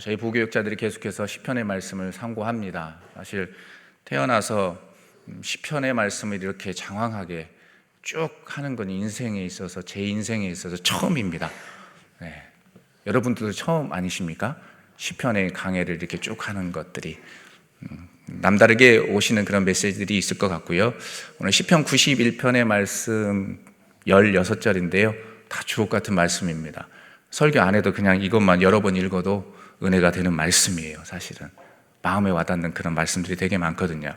저희 부교육자들이 계속해서 시편의 말씀을 상고합니다. 사실 태어나서 시편의 말씀을 이렇게 장황하게 쭉 하는 건 인생에 있어서, 제 인생에 있어서 처음입니다. 네. 여러분들도 처음 아니십니까? 시편의 강해를 이렇게 쭉 하는 것들이 남다르게 오시는 그런 메시지들이 있을 것 같고요. 오늘 시편 91편의 말씀 16절인데요 다 주옥 같은 말씀입니다. 설교 안 해도 그냥 이것만 여러 번 읽어도 은혜가 되는 말씀이에요. 사실은 마음에 와닿는 그런 말씀들이 되게 많거든요.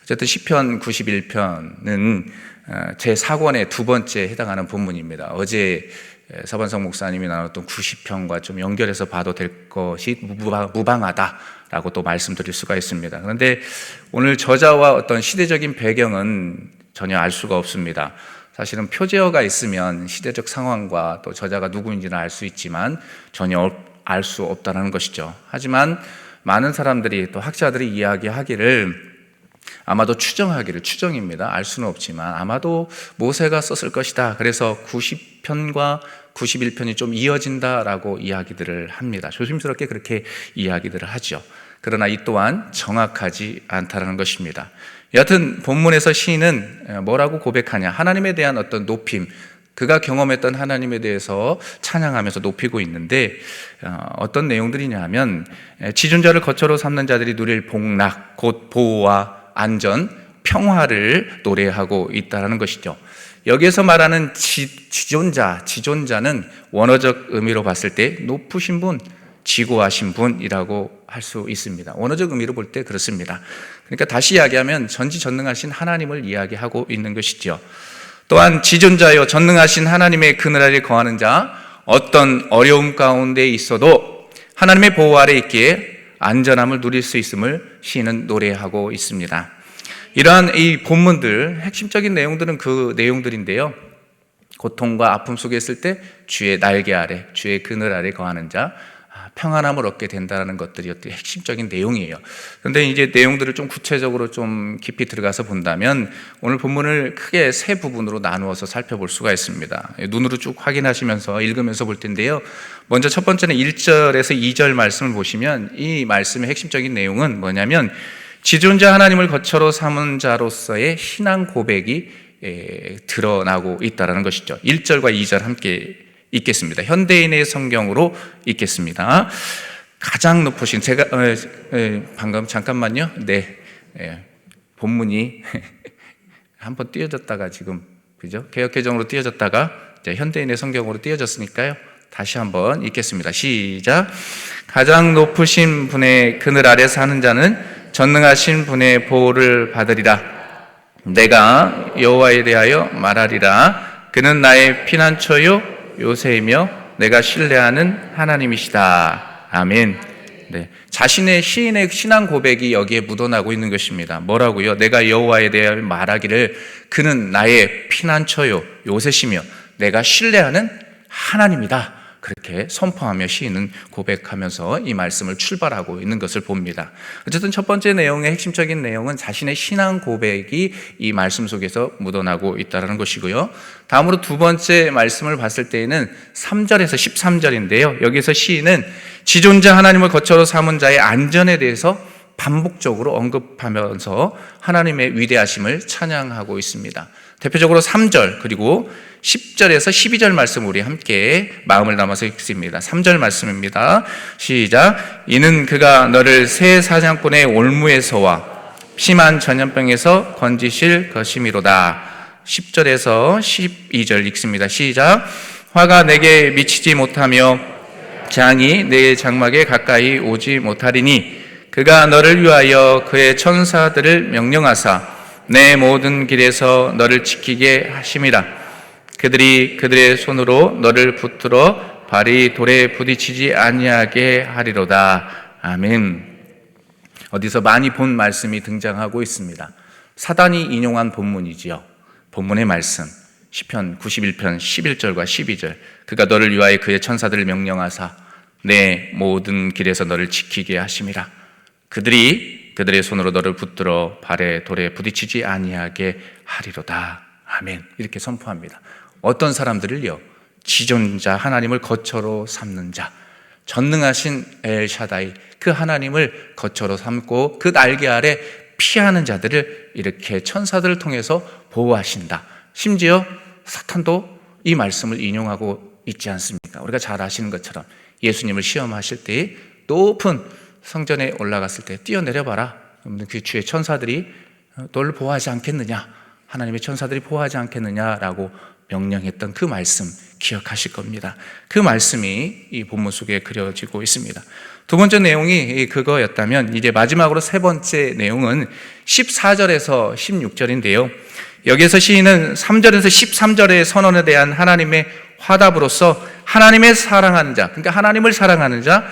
어쨌든 시편 91편은 제 4권의 두 번째에 해당하는 본문입니다. 어제 서반성 목사님이 나눴던 90편과 좀 연결해서 봐도 될 것이 무방하다라고 또 말씀드릴 수가 있습니다. 그런데 오늘 저자와 어떤 시대적인 배경은 전혀 알 수가 없습니다. 사실은 표제어가 있으면 시대적 상황과 또 저자가 누구인지는 알 수 있지만 전혀 알 수 없다는 것이죠. 하지만 많은 사람들이 또 학자들이 이야기하기를 아마도 추정입니다. 알 수는 없지만 아마도 모세가 썼을 것이다. 그래서 90편과 91편이 좀 이어진다라고 이야기들을 합니다. 조심스럽게 그렇게 이야기들을 하죠. 그러나 이 또한 정확하지 않다는 것입니다. 여하튼 본문에서 시인은 뭐라고 고백하냐? 하나님에 대한 어떤 높임, 그가 경험했던 하나님에 대해서 찬양하면서 높이고 있는데 어떤 내용들이냐 하면 지존자를 거처로 삼는 자들이 누릴 복락, 곧 보호와 안전, 평화를 노래하고 있다는 것이죠. 여기에서 말하는 지존자는 원어적 의미로 봤을 때 높으신 분, 지고하신 분이라고 할 수 있습니다. 원어적 의미로 볼 때 그렇습니다. 그러니까 다시 이야기하면 전지전능하신 하나님을 이야기하고 있는 것이죠. 또한 지존자여 전능하신 하나님의 그늘 아래 거하는 자, 어떤 어려움 가운데 있어도 하나님의 보호 아래 있기에 안전함을 누릴 수 있음을 시인은 노래하고 있습니다. 이러한 이 본문들, 핵심적인 내용들은 그 내용들인데요, 고통과 아픔 속에 있을 때 주의 날개 아래, 주의 그늘 아래 거하는 자, 평안함을 얻게 된다는 것들이 핵심적인 내용이에요. 그런데 이제 내용들을 좀 구체적으로 좀 깊이 들어가서 본다면 오늘 본문을 크게 세 부분으로 나누어서 살펴볼 수가 있습니다. 눈으로 쭉 확인하시면서 읽으면서 볼 텐데요. 먼저 첫 번째는 1절에서 2절 말씀을 보시면 이 말씀의 핵심적인 내용은 뭐냐면 지존자 하나님을 거처로 삼은 자로서의 신앙 고백이 드러나고 있다는 것이죠. 1절과 2절 함께 읽겠습니다. 현대인의 성경으로 읽겠습니다. 가장 높으신, 제가 방금 잠깐만요. 네, 본문이 한번 띄어졌다가 지금 그죠? 개역개정으로 띄어졌다가 이제 현대인의 성경으로 띄어졌으니까요. 다시 한번 읽겠습니다. 시작. 가장 높으신 분의 그늘 아래 사는 자는 전능하신 분의 보호를 받으리라. 내가 여호와에 대하여 말하리라. 그는 나의 피난처요 요새이며 내가 신뢰하는 하나님이시다. 아멘. 네, 자신의 시인의 신앙 고백이 여기에 묻어나고 있는 것입니다. 뭐라고요? 내가 여호와에 대하여 말하기를 그는 나의 피난처요 요새시며 내가 신뢰하는 하나님이다. 그렇게 선포하며 시인은 고백하면서 이 말씀을 출발하고 있는 것을 봅니다. 어쨌든 첫 번째 내용의 핵심적인 내용은 자신의 신앙 고백이 이 말씀 속에서 묻어나고 있다는 것이고요. 다음으로 두 번째 말씀을 봤을 때에는 3절에서 13절인데요. 여기서 시인은 지존자 하나님을 거처로 삼은 자의 안전에 대해서 반복적으로 언급하면서 하나님의 위대하심을 찬양하고 있습니다. 대표적으로 3절 그리고 10절에서 12절 말씀 우리 함께 마음을 담아서 읽습니다. 3절 말씀입니다. 시작. 이는 그가 너를 새 사냥꾼의 올무에서와 심한 전염병에서 건지실 것이미로다. 10절에서 12절 읽습니다. 시작. 화가 내게 미치지 못하며 장이 내 장막에 가까이 오지 못하리니 그가 너를 위하여 그의 천사들을 명령하사 내 모든 길에서 너를 지키게 하심이라. 그들이 그들의 손으로 너를 붙들어 발이 돌에 부딪히지 아니하게 하리로다. 아멘. 어디서 많이 본 말씀이 등장하고 있습니다. 사단이 인용한 본문이지요. 본문의 말씀 시편 91편 11절과 12절. 그가 너를 위하여 그의 천사들을 명령하사 내 모든 길에서 너를 지키게 하심이라. 그들이 그들의 손으로 너를 붙들어 발에 돌에 부딪히지 아니하게 하리로다. 아멘. 이렇게 선포합니다. 어떤 사람들을요? 지존자 하나님을 거처로 삼는 자, 전능하신 엘샤다이, 그 하나님을 거처로 삼고 그 날개 아래 피하는 자들을 이렇게 천사들을 통해서 보호하신다. 심지어 사탄도 이 말씀을 인용하고 있지 않습니까? 우리가 잘 아시는 것처럼 예수님을 시험하실 때 높은 성전에 올라갔을 때 뛰어내려봐라. 그 주의 천사들이 너를 보호하지 않겠느냐, 하나님의 천사들이 보호하지 않겠느냐라고 명령했던 그 말씀 기억하실 겁니다. 그 말씀이 이 본문 속에 그려지고 있습니다. 두 번째 내용이 그거였다면, 이제 마지막으로 세 번째 내용은 14절에서 16절인데요. 여기에서 시인은 3절에서 13절의 선언에 대한 하나님의 화답으로서 하나님의 사랑하는 자, 그러니까 하나님을 사랑하는 자,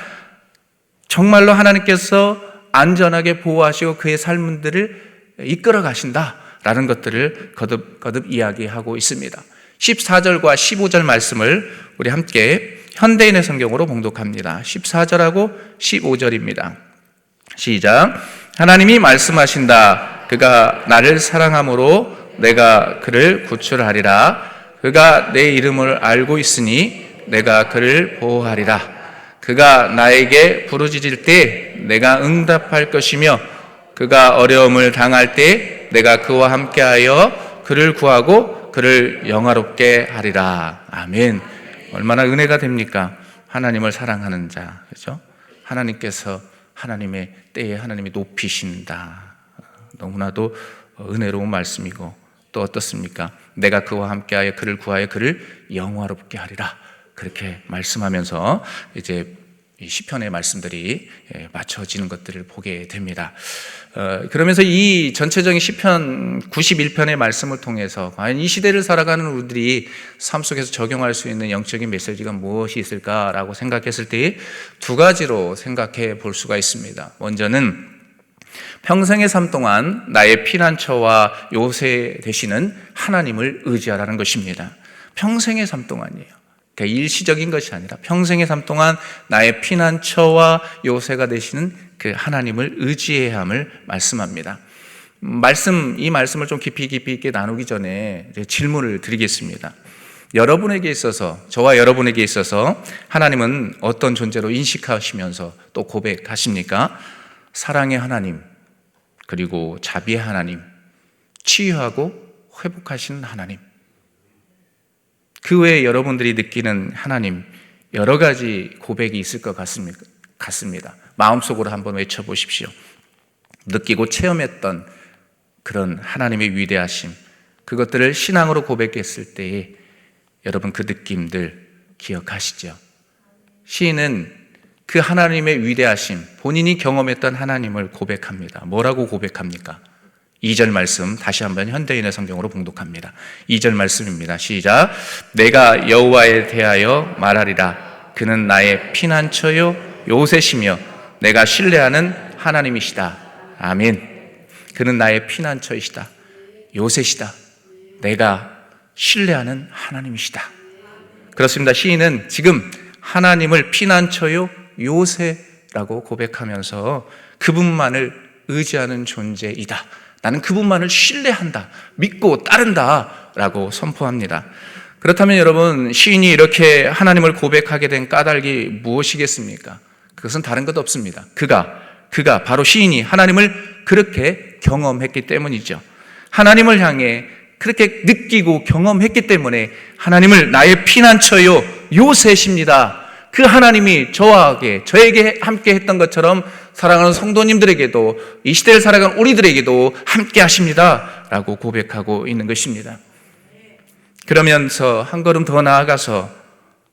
정말로 하나님께서 안전하게 보호하시고 그의 삶들을 이끌어 가신다라는 것들을 거듭 이야기하고 있습니다. 14절과 15절 말씀을 우리 함께 현대인의 성경으로 봉독합니다. 14절하고 15절입니다. 시작. 하나님이 말씀하신다. 그가 나를 사랑함으로 내가 그를 구출하리라. 그가 내 이름을 알고 있으니 내가 그를 보호하리라. 그가 나에게 부르짖을 때 내가 응답할 것이며 그가 어려움을 당할 때 내가 그와 함께하여 그를 구하고 그를 영화롭게 하리라. 아멘. 얼마나 은혜가 됩니까? 하나님을 사랑하는 자, 그렇죠? 하나님께서 하나님의 때에 하나님이 높이신다. 너무나도 은혜로운 말씀이고, 또 어떻습니까? 내가 그와 함께하여 그를 구하여 그를 영화롭게 하리라. 그렇게 말씀하면서 이제 이 시편의 말씀들이 맞춰지는 것들을 보게 됩니다. 그러면서 이 전체적인 시편 91편의 말씀을 통해서 과연 이 시대를 살아가는 우리들이 삶 속에서 적용할 수 있는 영적인 메시지가 무엇이 있을까라고 생각했을 때 두 가지로 생각해 볼 수가 있습니다. 먼저는 평생의 삶 동안 나의 피난처와 요새 되시는 하나님을 의지하라는 것입니다. 평생의 삶 동안이에요. 그러니까 일시적인 것이 아니라 평생의 삶 동안 나의 피난처와 요새가 되시는 그 하나님을 의지해야 함을 말씀합니다. 이 말씀을 좀 깊이 있게 나누기 전에 이제 질문을 드리겠습니다. 여러분에게 있어서, 저와 여러분에게 있어서 하나님은 어떤 존재로 인식하시면서 또 고백하십니까? 사랑의 하나님, 그리고 자비의 하나님, 치유하고 회복하시는 하나님. 그 외에 여러분들이 느끼는 하나님, 여러 가지 고백이 있을 것 같습니다. 마음속으로 한번 외쳐보십시오. 느끼고 체험했던 그런 하나님의 위대하심, 그것들을 신앙으로 고백했을 때에 여러분 그 느낌들 기억하시죠? 시인은 그 하나님의 위대하심, 본인이 경험했던 하나님을 고백합니다. 뭐라고 고백합니까? 2절 말씀 다시 한번 현대인의 성경으로 봉독합니다. 2절 말씀입니다. 시작. 내가 여호와에 대하여 말하리라. 그는 나의 피난처요 요새시며 내가 신뢰하는 하나님이시다. 아멘. 그는 나의 피난처이시다. 요새시다. 내가 신뢰하는 하나님이시다. 그렇습니다. 시인은 지금 하나님을 피난처요 요새라고 고백하면서 그분만을 의지하는 존재이다. 나는 그분만을 신뢰한다, 믿고 따른다 라고 선포합니다. 그렇다면 여러분, 시인이 이렇게 하나님을 고백하게 된 까닭이 무엇이겠습니까? 그것은 다른 것 없습니다. 그가 바로 시인이 하나님을 그렇게 경험했기 때문이죠. 하나님을 향해 그렇게 느끼고 경험했기 때문에 하나님을 나의 피난처요 요새십니다. 그 하나님이 저에게 함께 했던 것처럼 사랑하는 성도님들에게도, 이 시대를 살아가는 우리들에게도 함께 하십니다 라고 고백하고 있는 것입니다. 그러면서 한 걸음 더 나아가서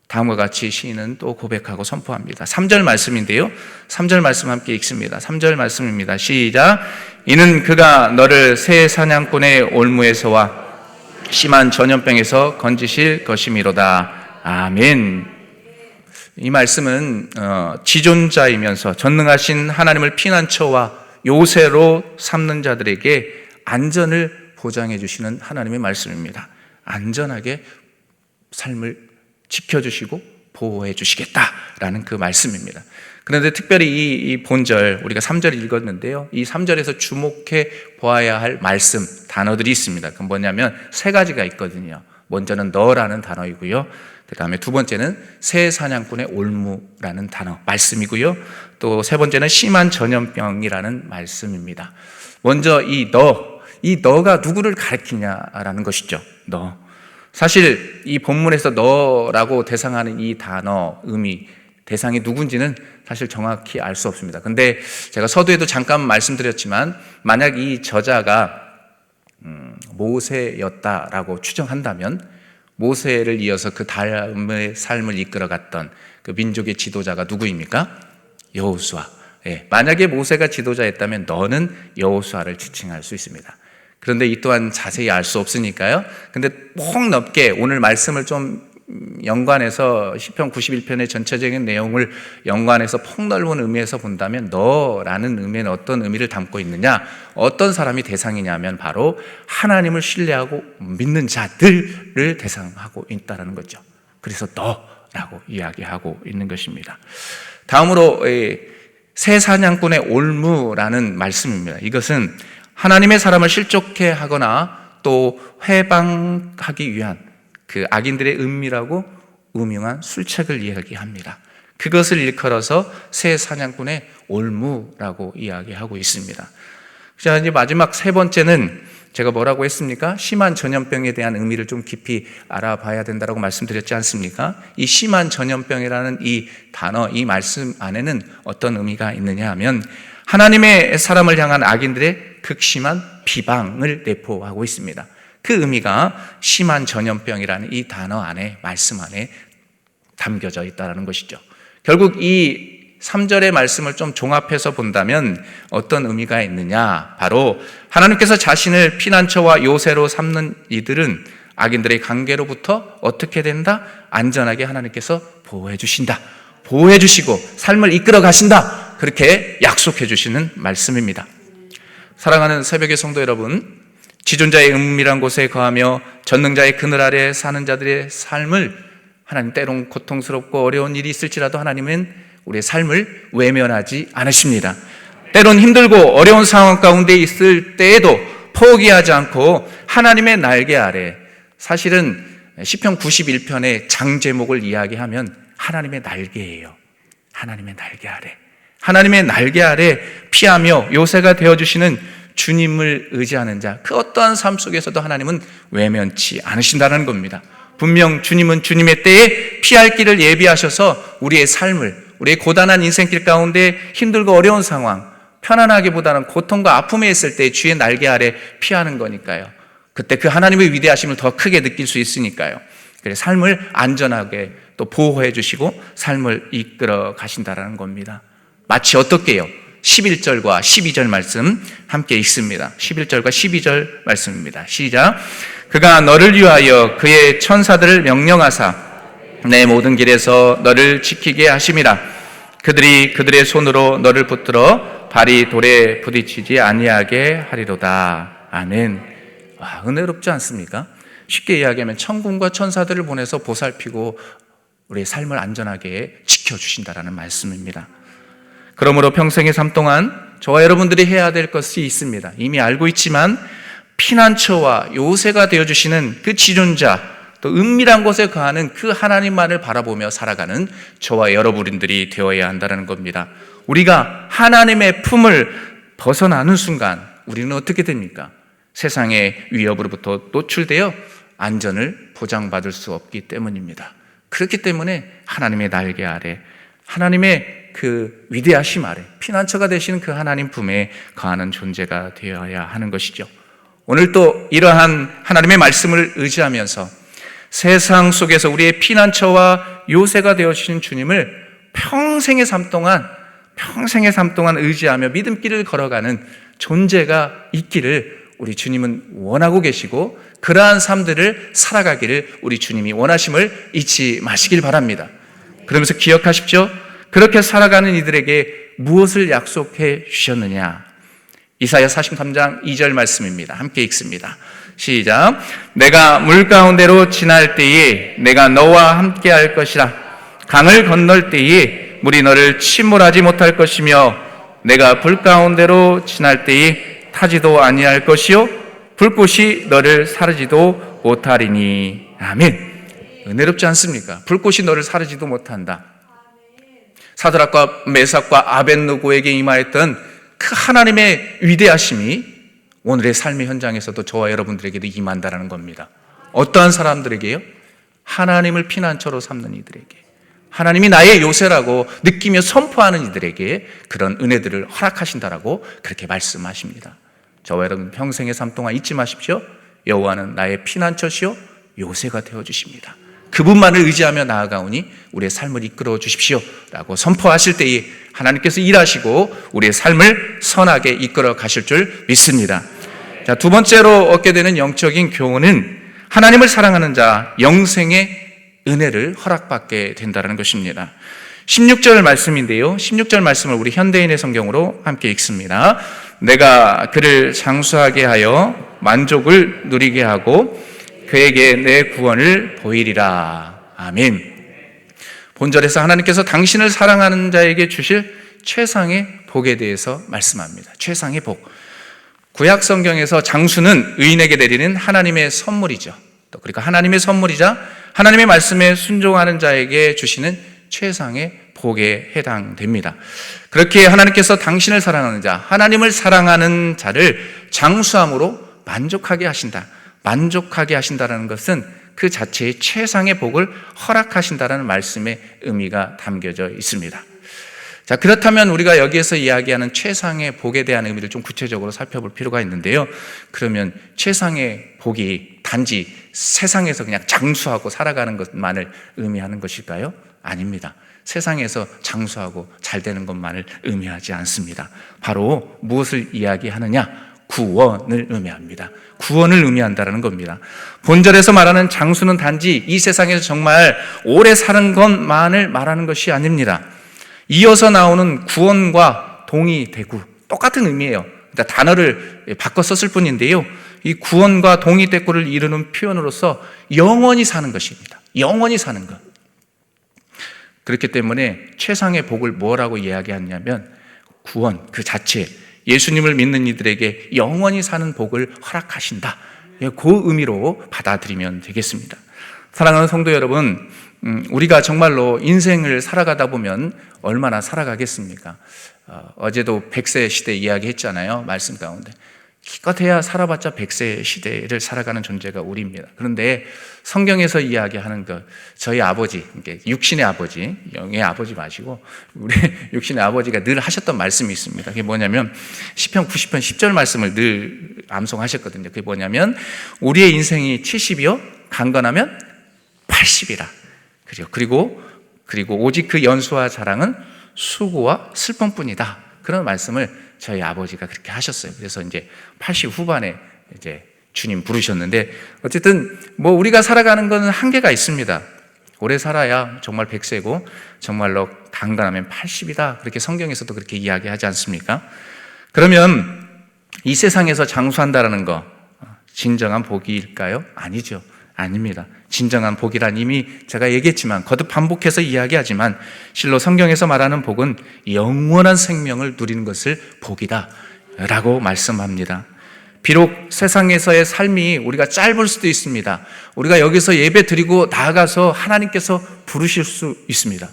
다음과 같이 시인은 또 고백하고 선포합니다. 3절 말씀인데요, 3절 말씀 함께 읽습니다. 3절 말씀입니다. 시작. 이는 그가 너를 새 사냥꾼의 올무에서와 심한 전염병에서 건지실 것이미로다. 아멘. 이 말씀은 지존자이면서 전능하신 하나님을 피난처와 요새로 삼는 자들에게 안전을 보장해 주시는 하나님의 말씀입니다. 안전하게 삶을 지켜주시고 보호해 주시겠다라는 그 말씀입니다. 그런데 특별히 이 본절, 우리가 3절 읽었는데요, 이 3절에서 주목해 보아야 할 말씀, 단어들이 있습니다. 그건 뭐냐면 세 가지가 있거든요. 먼저는 너라는 단어이고요, 그 다음에 두 번째는 새 사냥꾼의 올무라는 단어 말씀이고요. 또 세 번째는 심한 전염병이라는 말씀입니다. 먼저 이 너가 누구를 가리키냐라는 것이죠. 너. 사실 이 본문에서 너라고 대상하는 이 단어 의미, 대상이 누군지는 사실 정확히 알 수 없습니다. 근데 제가 서두에도 잠깐 말씀드렸지만 만약 이 저자가 모세였다라고 추정한다면 모세를 이어서 그 다음의 삶을 이끌어갔던 그 민족의 지도자가 누구입니까? 여호수아. 만약에 모세가 지도자였다면 너는 여호수아를 지칭할 수 있습니다. 그런데 이 또한 자세히 알 수 없으니까요. 근데 폭넓게 오늘 말씀을 좀 연관해서 시편 91편의 전체적인 내용을 연관해서 폭넓은 의미에서 본다면 너라는 의미는 어떤 의미를 담고 있느냐, 어떤 사람이 대상이냐면 바로 하나님을 신뢰하고 믿는 자들을 대상하고 있다는 거죠. 그래서 너라고 이야기하고 있는 것입니다. 다음으로 새 사냥꾼의 올무라는 말씀입니다. 이것은 하나님의 사람을 실족해 하거나 또 회방하기 위한 그 악인들의 은밀하고 음흉한 술책을 이야기합니다. 그것을 일컬어서 새 사냥꾼의 올무라고 이야기하고 있습니다. 자, 이제 마지막 세 번째는 제가 뭐라고 했습니까? 심한 전염병에 대한 의미를 좀 깊이 알아봐야 된다고 말씀드렸지 않습니까? 이 심한 전염병이라는 이 단어, 이 말씀 안에는 어떤 의미가 있느냐 하면 하나님의 사람을 향한 악인들의 극심한 비방을 내포하고 있습니다. 그 의미가 심한 전염병이라는 이 단어 안에, 말씀 안에 담겨져 있다는 것이죠. 결국 이 3절의 말씀을 좀 종합해서 본다면 어떤 의미가 있느냐, 바로 하나님께서 자신을 피난처와 요새로 삼는 이들은 악인들의 관계로부터 어떻게 된다? 안전하게 하나님께서 보호해 주신다, 보호해 주시고 삶을 이끌어 가신다, 그렇게 약속해 주시는 말씀입니다. 사랑하는 새벽의 성도 여러분, 지존자의 은밀한 곳에 거하며 전능자의 그늘 아래 사는 자들의 삶을 하나님, 때론 고통스럽고 어려운 일이 있을지라도 하나님은 우리의 삶을 외면하지 않으십니다. 때론 힘들고 어려운 상황 가운데 있을 때에도 포기하지 않고 하나님의 날개 아래, 사실은 시편 91편의 장 제목을 이야기하면 하나님의 날개예요. 하나님의 날개 아래, 하나님의 날개 아래 피하며 요새가 되어주시는 주님을 의지하는 자, 그 어떠한 삶 속에서도 하나님은 외면치 않으신다는 겁니다. 분명 주님은 주님의 때에 피할 길을 예비하셔서 우리의 삶을, 우리의 고단한 인생길 가운데 힘들고 어려운 상황, 편안하기보다는 고통과 아픔에 있을 때 주의 날개 아래 피하는 거니까요. 그때 그 하나님의 위대하심을 더 크게 느낄 수 있으니까요. 그래서 삶을 안전하게 또 보호해 주시고 삶을 이끌어 가신다는 겁니다. 마치 어떻게요? 11절과 12절 말씀 함께 읽습니다. 11절과 12절 말씀입니다. 시작. 그가 너를 위하여 그의 천사들을 명령하사 내 모든 길에서 너를 지키게 하심이라. 그들이 그들의 손으로 너를 붙들어 발이 돌에 부딪히지 아니하게 하리로다. 아멘. 와, 은혜롭지 않습니까? 쉽게 이야기하면 천군과 천사들을 보내서 보살피고 우리의 삶을 안전하게 지켜주신다라는 말씀입니다. 그러므로 평생의 삶 동안 저와 여러분들이 해야 될 것이 있습니다. 이미 알고 있지만 피난처와 요새가 되어주시는 그 지존자, 또 은밀한 곳에 거하는 그 하나님만을 바라보며 살아가는 저와 여러분들이 되어야 한다는 겁니다. 우리가 하나님의 품을 벗어나는 순간 우리는 어떻게 됩니까? 세상의 위협으로부터 노출되어 안전을 보장받을 수 없기 때문입니다. 그렇기 때문에 하나님의 날개 아래, 하나님의 그 위대하심 아래 피난처가 되시는 그 하나님 품에 거하는 존재가 되어야 하는 것이죠. 오늘 또 이러한 하나님의 말씀을 의지하면서 세상 속에서 우리의 피난처와 요새가 되어주신 주님을 평생의 삶 동안 의지하며 믿음길을 걸어가는 존재가 있기를 우리 주님은 원하고 계시고, 그러한 삶들을 살아가기를 우리 주님이 원하심을 잊지 마시길 바랍니다. 그러면서 기억하십시오. 그렇게 살아가는 이들에게 무엇을 약속해 주셨느냐? 이사야 43장 2절 말씀입니다. 함께 읽습니다. 시작. 내가 물 가운데로 지날 때에 내가 너와 함께 할 것이라. 강을 건널 때에 물이 너를 침몰하지 못할 것이며 내가 불 가운데로 지날 때에 타지도 아니할 것이요 불꽃이 너를 사르지도 못하리니. 아멘. 은혜롭지 않습니까? 불꽃이 너를 사르지도 못한다. 사드락과 메삭과 아벳느고에게 임하였던 그 하나님의 위대하심이 오늘의 삶의 현장에서도 저와 여러분들에게도 임한다는 겁니다. 어떠한 사람들에게요? 하나님을 피난처로 삼는 이들에게, 하나님이 나의 요새라고 느끼며 선포하는 이들에게 그런 은혜들을 허락하신다라고 그렇게 말씀하십니다. 저와 여러분 평생의 삶 동안 잊지 마십시오. 여호와는 나의 피난처시요 요새가 되어주십니다. 그분만을 의지하며 나아가오니 우리의 삶을 이끌어 주십시오 라고 선포하실 때에 하나님께서 일하시고 우리의 삶을 선하게 이끌어 가실 줄 믿습니다. 자, 두 번째로 얻게 되는 영적인 교훈은 하나님을 사랑하는 자 영생의 은혜를 허락받게 된다는 것입니다. 16절 말씀인데요, 16절 말씀을 우리 현대인의 성경으로 함께 읽습니다. 내가 그를 장수하게 하여 만족을 누리게 하고 그에게 내 구원을 보이리라. 아멘. 본절에서 하나님께서 당신을 사랑하는 자에게 주실 최상의 복에 대해서 말씀합니다. 최상의 복. 구약 성경에서 장수는 의인에게 내리는 하나님의 선물이죠. 또 그러니까 하나님의 선물이자 하나님의 말씀에 순종하는 자에게 주시는 최상의 복에 해당됩니다. 그렇게 하나님께서 당신을 사랑하는 자, 하나님을 사랑하는 자를 장수함으로 만족하게 하신다. 만족하게 하신다는 것은 그 자체의 최상의 복을 허락하신다는 말씀의 의미가 담겨져 있습니다. 자, 그렇다면 우리가 여기에서 이야기하는 최상의 복에 대한 의미를 좀 구체적으로 살펴볼 필요가 있는데요. 그러면 최상의 복이 단지 세상에서 그냥 장수하고 살아가는 것만을 의미하는 것일까요? 아닙니다. 세상에서 장수하고 잘 되는 것만을 의미하지 않습니다. 바로 무엇을 이야기하느냐? 구원을 의미합니다. 구원을 의미한다는 겁니다. 본절에서 말하는 장수는 단지 이 세상에서 정말 오래 사는 것만을 말하는 것이 아닙니다. 이어서 나오는 구원과 동의되고 똑같은 의미예요. 그러니까 단어를 바꿔 썼을 뿐인데요, 이 구원과 동의되고를 이루는 표현으로서 영원히 사는 것입니다. 영원히 사는 것. 그렇기 때문에 최상의 복을 뭐라고 이야기하냐면 구원 그 자체, 예수님을 믿는 이들에게 영원히 사는 복을 허락하신다. 그 의미로 받아들이면 되겠습니다. 사랑하는 성도 여러분, 우리가 정말로 인생을 살아가다 보면 얼마나 살아가겠습니까? 어제도 100세 시대 이야기했잖아요. 말씀 가운데. 기껏해야 살아봤자 100세 시대를 살아가는 존재가 우리입니다. 그런데 성경에서 이야기하는 것, 저희 아버지, 육신의 아버지, 영의 아버지 마시고 우리 육신의 아버지가 늘 하셨던 말씀이 있습니다. 그게 뭐냐면 시편 90편 10절 말씀을 늘 암송하셨거든요. 그게 뭐냐면 우리의 인생이 70이요 강건하면 80이라. 그리고 오직 그 연수와 자랑은 수고와 슬픔뿐이다. 그런 말씀을 저희 아버지가 그렇게 하셨어요. 그래서 이제 80 후반에 이제 주님 부르셨는데, 어쨌든 뭐 우리가 살아가는 건 한계가 있습니다. 오래 살아야 정말 100세고 정말로 강건하면 80이다. 그렇게 성경에서도 그렇게 이야기하지 않습니까? 그러면 이 세상에서 장수한다라는 거 진정한 복일까요? 아니죠. 아닙니다. 진정한 복이란 이미 제가 얘기했지만 거듭 반복해서 이야기하지만 실로 성경에서 말하는 복은 영원한 생명을 누리는 것을 복이다 라고 말씀합니다. 비록 세상에서의 삶이 우리가 짧을 수도 있습니다. 우리가 여기서 예배 드리고 나아가서 하나님께서 부르실 수 있습니다.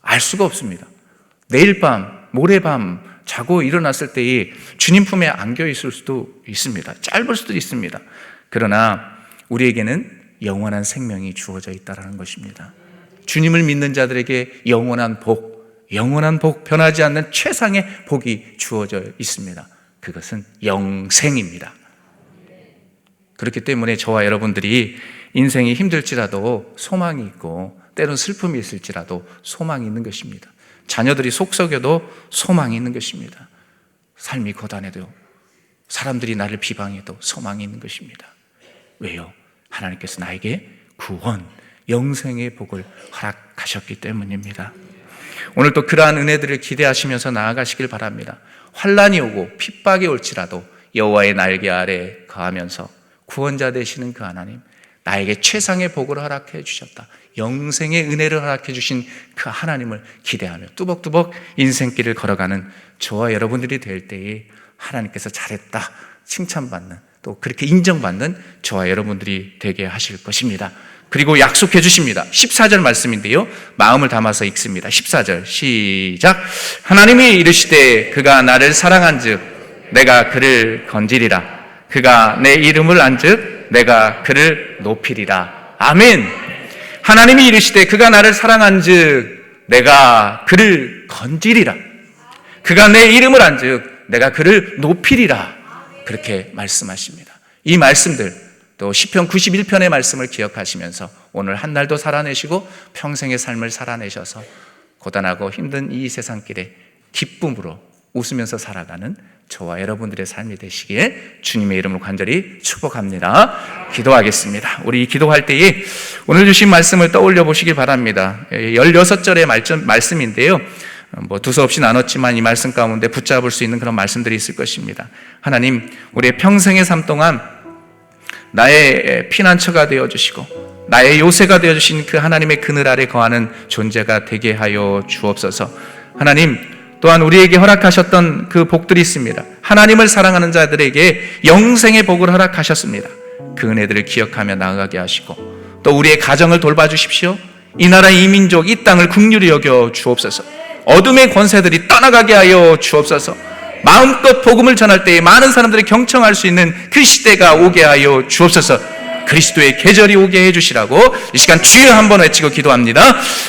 알 수가 없습니다. 내일 밤, 모레밤 자고 일어났을 때에 주님 품에 안겨 있을 수도 있습니다. 짧을 수도 있습니다. 그러나 우리에게는 영원한 생명이 주어져 있다는 것입니다. 주님을 믿는 자들에게 영원한 복, 변하지 않는 최상의 복이 주어져 있습니다. 그것은 영생입니다. 그렇기 때문에 저와 여러분들이 인생이 힘들지라도 소망이 있고 때론 슬픔이 있을지라도 소망이 있는 것입니다. 자녀들이 속썩여도 소망이 있는 것입니다. 삶이 고단해도 사람들이 나를 비방해도 소망이 있는 것입니다. 왜요? 하나님께서 나에게 구원, 영생의 복을 허락하셨기 때문입니다. 오늘 또 그러한 은혜들을 기대하시면서 나아가시길 바랍니다. 환난이 오고 핍박이 올지라도 여호와의 날개 아래 거하면서 구원자 되시는 그 하나님, 나에게 최상의 복을 허락해 주셨다. 영생의 은혜를 허락해 주신 그 하나님을 기대하며 뚜벅뚜벅 인생길을 걸어가는 저와 여러분들이 될 때에 하나님께서 잘했다 칭찬받는, 또 그렇게 인정받는 저와 여러분들이 되게 하실 것입니다. 그리고 약속해 주십니다. 14절 말씀인데요, 마음을 담아서 읽습니다. 14절 시작. 하나님이 이르시되 그가 나를 사랑한즉 내가 그를 건지리라. 그가 내 이름을 안즉 내가 그를 높이리라. 아멘. 하나님이 이르시되 그가 나를 사랑한즉 내가 그를 건지리라. 그가 내 이름을 안즉 내가 그를 높이리라. 그렇게 말씀하십니다. 이 말씀들, 또 시편 91편의 말씀을 기억하시면서 오늘 한 날도 살아내시고 평생의 삶을 살아내셔서 고단하고 힘든 이 세상길에 기쁨으로 웃으면서 살아가는 저와 여러분들의 삶이 되시기에 주님의 이름으로 간절히 축복합니다. 기도하겠습니다. 우리 기도할 때에 오늘 주신 말씀을 떠올려 보시기 바랍니다. 16절의 말씀인데요, 두서없이 나눴지만 이 말씀 가운데 붙잡을 수 있는 그런 말씀들이 있을 것입니다. 하나님, 우리의 평생의 삶 동안 나의 피난처가 되어주시고 나의 요새가 되어주신 그 하나님의 그늘 아래 거하는 존재가 되게 하여 주옵소서. 하나님, 또한 우리에게 허락하셨던 그 복들이 있습니다. 하나님을 사랑하는 자들에게 영생의 복을 허락하셨습니다. 그 은혜들을 기억하며 나아가게 하시고 또 우리의 가정을 돌봐주십시오. 이 나라, 이 민족, 이 땅을 긍휼히 여겨 주옵소서. 어둠의 권세들이 떠나가게 하여 주옵소서. 마음껏 복음을 전할 때에 많은 사람들이 경청할 수 있는 그 시대가 오게 하여 주옵소서. 그리스도의 계절이 오게 해주시라고 이 시간 주여 한번 외치고 기도합니다.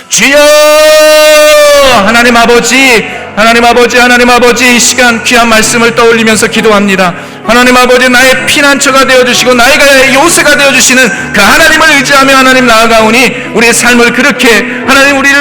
주여! 하나님 아버지, 하나님 아버지, 하나님 아버지, 이 시간 귀한 말씀을 떠올리면서 기도합니다. 하나님 아버지, 나의 피난처가 되어주시고 나의 요새가 되어주시는 그 하나님을 의지하며 하나님 나아가오니 우리의 삶을 그렇게 하나님 우리의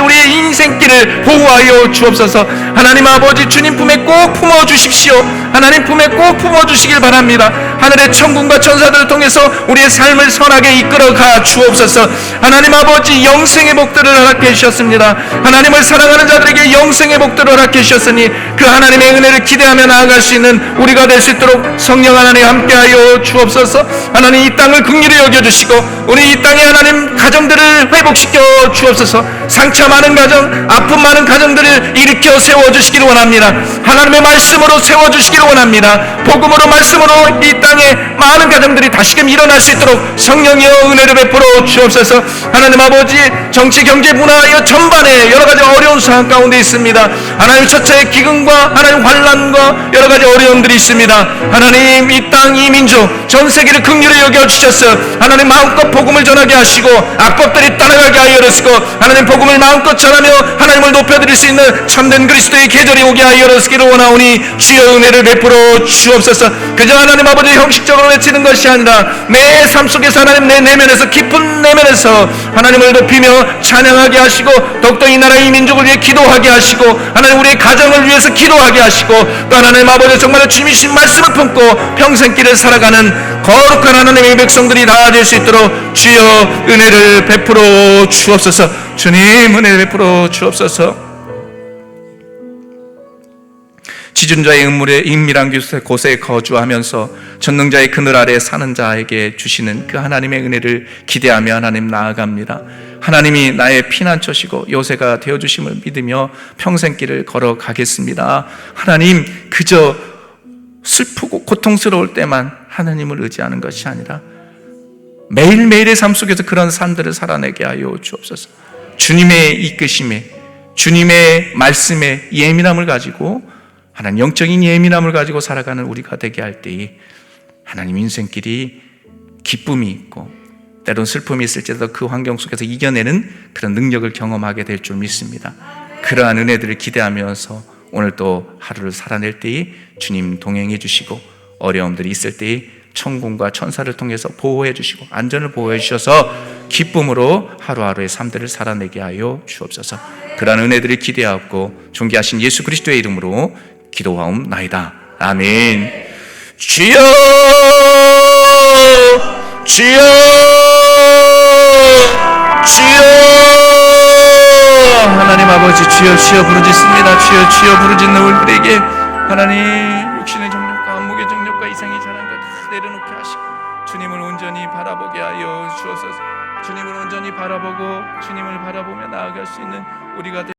우리의 인생길을 보호하여 주옵소서. 하나님 아버지, 주님 품에 꼭 품어주십시오. 하나님 품에 꼭 품어주시길 바랍니다. 하늘의 천군과 천사들을 통해서 우리의 삶을 선하게 이끌어가 주옵소서. 하나님 아버지, 영생의 복들을 허락해 주셨습니다. 하나님을 사랑하는 자들에게 영생의 복들을 허락해 주셨으니 그 하나님의 은혜를 기대하며 나아갈 수 있는 우리가 될 수 있도록 성령 하나님 함께하여 주옵소서. 하나님, 이 땅을 긍휼히 여겨주시고 우리 이 땅의 하나님 가정들을 회복시켜 주옵소서. 상처 많은 가정, 아픔 많은 가정들을 일으켜 세워주시기를 원합니다. 하나님의 말씀으로 세워주시기를 원합니다. 복음으로, 말씀으로 이 땅에 많은 가정들이 다시금 일어날 수 있도록 성령이여 은혜를 베풀어 주옵소서. 하나님 아버지, 정치, 경제, 문화 전반에 여러 가지 어려운 상황 가운데 있습니다. 하나님, 처처의 기근과 하나님 환난과 여러 가지 어려움들이 있습니다. 하나님, 이 땅, 이 민족, 전 세계를 긍휼히 여겨주셔서 하나님 마음껏 복음을 전하게 하시고 악법들이 떠나가게 하여 주시고 하나님 복음을 마음껏 전하며 하나님을 높여드릴 수 있는 참된 그리스도의 계절이 오게 하여 주시기를 원하오니 주여 은혜를 베풀어 주옵소서. 그저 하나님 아버지 형식적으로 외치는 것이 아니라 내 삶 속에서 하나님 내 내면에서, 깊은 내면에서 하나님을 높이며 찬양하게 하시고 더욱더 이 나라, 이 민족을 위해 기도하게 하시고 하나님 우리의 가정을 위해서 기도하게 하시고 또 하나님 아버지, 정말 주님이 주신 말씀을 품고 평생길을 살아가는 거룩한 하나님의 백성들이 다 될 수 있도록 주여 은혜를 베풀어 주옵소서. 주님, 은혜를 베풀어 주옵소서. 지존자의 음물에 인밀한 곳에 거주하면서 전능자의 그늘 아래 사는 자에게 주시는 그 하나님의 은혜를 기대하며 하나님 나아갑니다. 하나님이 나의 피난처시고 요새가 되어주심을 믿으며 평생길을 걸어가겠습니다. 하나님, 그저 슬프고 고통스러울 때만 하나님을 의지하는 것이 아니라 매일매일의 삶 속에서 그런 삶들을 살아내게 하여 주옵소서. 주님의 이끄심에, 주님의 말씀에 예민함을 가지고, 하나님 영적인 예민함을 가지고 살아가는 우리가 되게 할 때에 하나님 인생길이 기쁨이 있고 때론 슬픔이 있을지라도 그 환경 속에서 이겨내는 그런 능력을 경험하게 될 줄 믿습니다. 그러한 은혜들을 기대하면서 오늘 또 하루를 살아낼 때에 주님 동행해 주시고 어려움들이 있을 때에 천군과 천사를 통해서 보호해 주시고 안전을 보호해 주셔서 기쁨으로 하루하루의 삶들을 살아내게 하여 주옵소서. 그러한 은혜들을 기대하고 존귀하신 예수 그리스도의 이름으로 기도하옵나이다. 아멘. 주여, 주여, 주여. 하나님 아버지, 주여, 주여 부르짖습니다. 주여, 주여 부르짖는 우리들에게 하나님 육신의 정욕과 안목의 정욕과 이생의 자랑과 다 내려놓게 하시고 주님을 온전히 바라보게 하여 주옵소서. 주님을 온전히 바라보고 주님을 바라보며 나아갈 수 있는 우리가 될